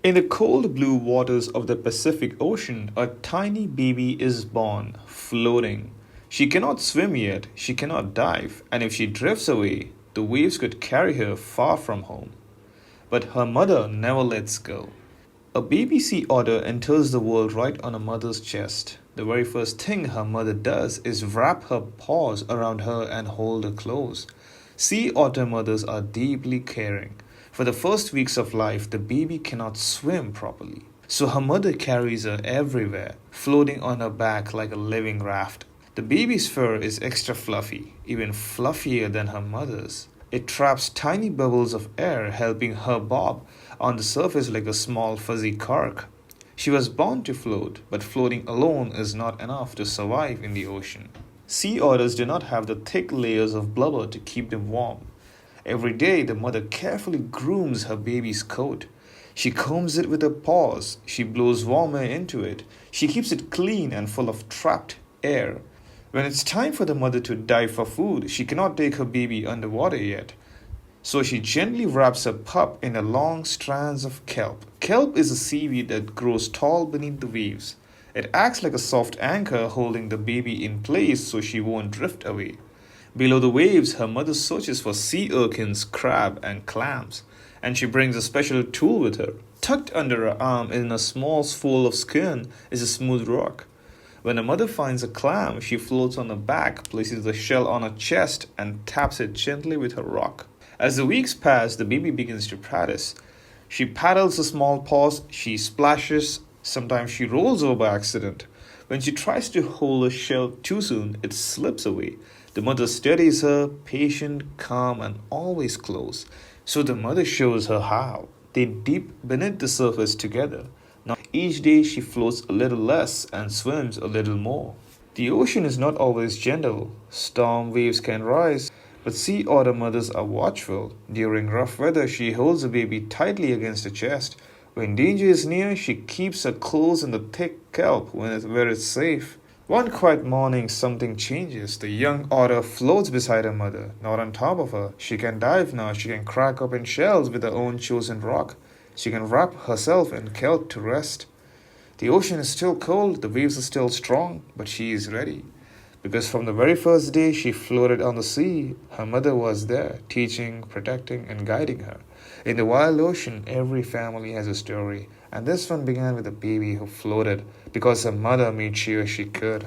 In the cold blue waters of the Pacific Ocean, a tiny baby is born, floating. She cannot swim yet, she cannot dive, and if she drifts away, the waves could carry her far from home. But her mother never lets go. A baby sea otter enters the world right on a mother's chest. The very first thing her mother does is wrap her paws around her and hold her close. Sea otter mothers are deeply caring. For the first weeks of life, the baby cannot swim properly. So her mother carries her everywhere, floating on her back like a living raft. The baby's fur is extra fluffy, even fluffier than her mother's. It traps tiny bubbles of air, helping her bob on the surface like a small fuzzy cork. She was born to float, but floating alone is not enough to survive in the ocean. Sea otters do not have the thick layers of blubber to keep them warm. Every day, the mother carefully grooms her baby's coat. She combs it with her paws. She blows warm air into it. She keeps it clean and full of trapped air. When it's time for the mother to dive for food, she cannot take her baby underwater yet. So she gently wraps her pup in a long strands of kelp. Kelp is a seaweed that grows tall beneath the waves. It acts like a soft anchor holding the baby in place so she won't drift away. Below the waves, her mother searches for sea urchins, crab, and clams, and she brings a special tool with her. Tucked under her arm in a small spool of skin is a smooth rock. When a mother finds a clam, she floats on her back, places the shell on her chest, and taps it gently with her rock. As the weeks pass, the baby begins to practice. She paddles her small paws, she splashes, sometimes she rolls over by accident. When she tries to hold her shell too soon, it slips away. The mother steadies her, patient, calm, and always close. So the mother shows her how. They dip beneath the surface together. Now each day she floats a little less and swims a little more. The ocean is not always gentle. Storm waves can rise, but sea otter mothers are watchful. During rough weather, she holds the baby tightly against her chest. When danger is near, she keeps her close in the thick kelp where it's safe. One quiet morning, something changes. The young otter floats beside her mother, not on top of her. She can dive now. She can crack open shells with her own chosen rock. She can wrap herself in kelp to rest. The ocean is still cold, the waves are still strong, but she is ready. Because from the very first day she floated on the sea, her mother was there, teaching, protecting, and guiding her. In the wild ocean, every family has a story, and this one began with a baby who floated because her mother made sure she could.